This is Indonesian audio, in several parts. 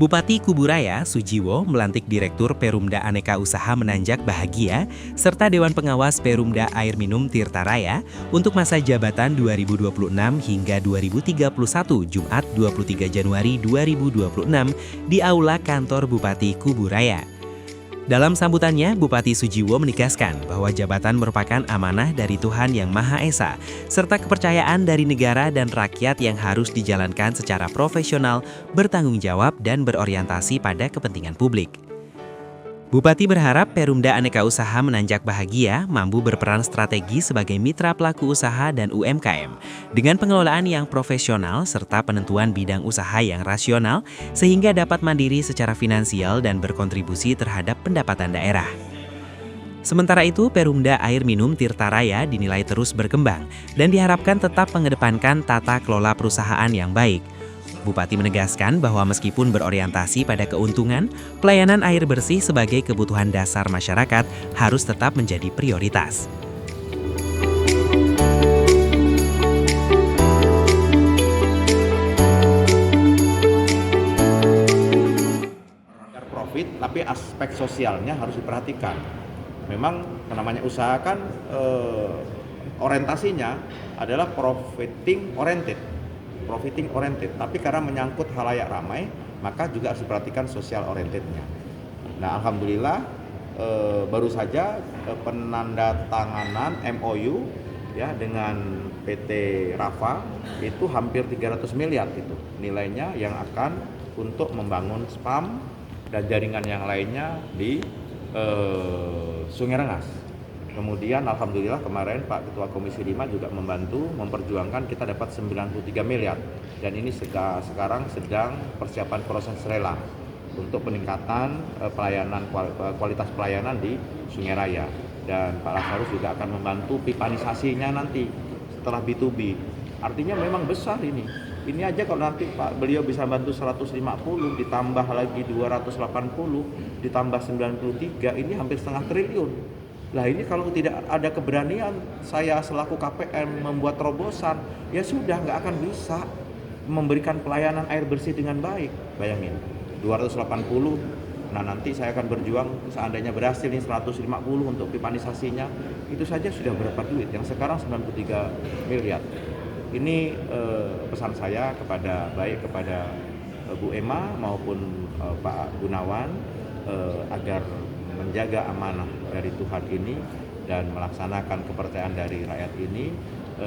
Bupati Kuburaya, Sujiwo, melantik Direktur Perumda Aneka Usaha Menanjak Bahagia, serta Dewan Pengawas Perumda Air Minum Tirta Raya untuk masa jabatan 2026 hingga 2031, Jumat 23 Januari 2026, di Aula Kantor Bupati Kuburaya. Dalam sambutannya, Bupati Sujiwo menegaskan bahwa jabatan merupakan amanah dari Tuhan Yang Maha Esa, serta kepercayaan dari negara dan rakyat yang harus dijalankan secara profesional, bertanggung jawab, dan berorientasi pada kepentingan publik. Bupati berharap Perumda Aneka Usaha Menanjak Bahagia mampu berperan strategi sebagai mitra pelaku usaha dan UMKM, dengan pengelolaan yang profesional serta penentuan bidang usaha yang rasional, sehingga dapat mandiri secara finansial dan berkontribusi terhadap pendapatan daerah. Sementara itu, Perumda Air Minum Tirta Raya dinilai terus berkembang dan diharapkan tetap mengedepankan tata kelola perusahaan yang baik. Bupati menegaskan bahwa meskipun berorientasi pada keuntungan, pelayanan air bersih sebagai kebutuhan dasar masyarakat harus tetap menjadi prioritas. Profit, tapi aspek sosialnya harus diperhatikan. Memang namanya usaha kan orientasinya adalah profiting oriented, tapi karena menyangkut halayak ramai, maka juga harus diperhatikan social orientednya. Nah, alhamdulillah baru saja penandatanganan MOU ya dengan PT Rafa itu hampir 300 miliar itu nilainya, yang akan untuk membangun spam dan jaringan yang lainnya di Sungai Rengas. Kemudian alhamdulillah kemarin Pak Ketua Komisi 5 juga membantu memperjuangkan kita dapat 93 miliar. Dan ini sekarang sedang persiapan proses lelang untuk peningkatan kualitas pelayanan di Sungai Raya. Dan Pak Lasarus juga akan membantu pipanisasinya nanti setelah B2B. Artinya memang besar ini. Ini aja kalau nanti beliau bisa bantu 150, ditambah lagi 280, ditambah 93, ini hampir setengah triliun. Lah ini kalau tidak ada keberanian saya selaku KPM membuat terobosan, ya sudah nggak akan bisa memberikan pelayanan air bersih dengan baik. Bayangin, 280, nah nanti saya akan berjuang seandainya berhasil nih 150 untuk pipanisasinya, itu saja sudah berapa duit, yang sekarang 93 miliar. Ini pesan saya kepada Bu Emma maupun Pak Gunawan agar menjaga amanah dari Tuhan ini dan melaksanakan kepercayaan dari rakyat ini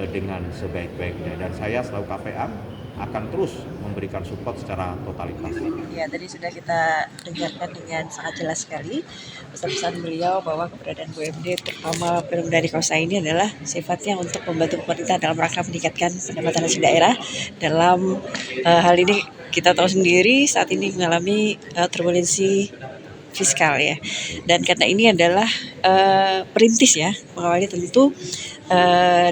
dengan sebaik-baiknya. Dan saya selaku KPM akan terus memberikan support secara totalitas. Ya, tadi sudah kita dengarkan dengan sangat jelas sekali pesan-pesan beliau bahwa keberadaan BUMD terutama Perumda Aneka Usaha ini adalah sifatnya untuk membantu pemerintah dalam rangka meningkatkan pendapatan hasil daerah. Dalam hal ini kita tahu sendiri saat ini mengalami turbulensi fiskal ya, dan karena ini adalah perintis ya, mengawali tentu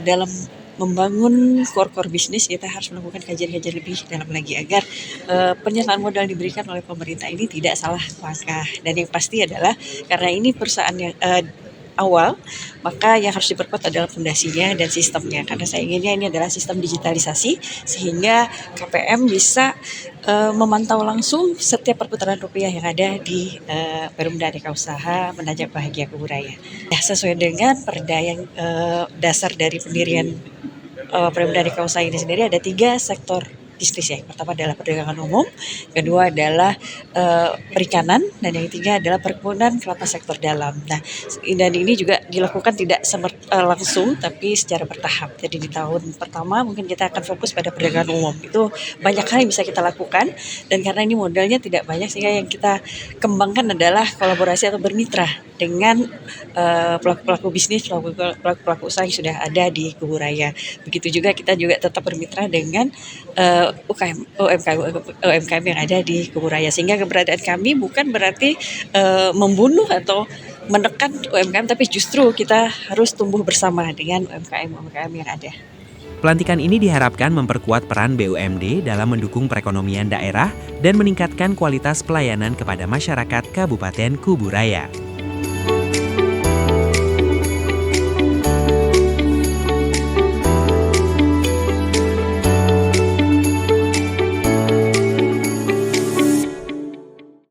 dalam membangun core bisnis kita harus melakukan kajian-kajian lebih dalam lagi agar penyertaan modal diberikan oleh pemerintah ini tidak salah langkah. Dan yang pasti adalah karena ini perusahaan yang awal, maka yang harus diperkuat adalah fondasinya dan sistemnya, karena saya inginnya ini adalah sistem digitalisasi sehingga KPM bisa memantau langsung setiap perputaran rupiah yang ada di Perumda Aneka Usaha Menanjak Bahagia Kuburaya. Ya, sesuai dengan perda yang dasar dari pendirian Perumda Aneka Usaha ini sendiri ada 3 sektor bisnis ya. Pertama adalah perdagangan umum, kedua adalah perikanan, dan yang ketiga adalah perkebunan kelapa sektor dalam. Nah, dan ini juga dilakukan tidak langsung tapi secara bertahap. Jadi di tahun pertama mungkin kita akan fokus pada perdagangan umum. Itu banyak hal yang bisa kita lakukan, dan karena ini modalnya tidak banyak sehingga yang kita kembangkan adalah kolaborasi atau bermitra dengan pelaku-pelaku bisnis, pelaku-pelaku usaha yang sudah ada di Kuburaya. Begitu juga kita juga tetap bermitra dengan UMKM yang ada di Kuburaya, sehingga keberadaan kami bukan berarti membunuh atau menekan UMKM, tapi justru kita harus tumbuh bersama dengan UMKM yang ada. Pelantikan ini diharapkan memperkuat peran BUMD dalam mendukung perekonomian daerah dan meningkatkan kualitas pelayanan kepada masyarakat Kabupaten Kuburaya.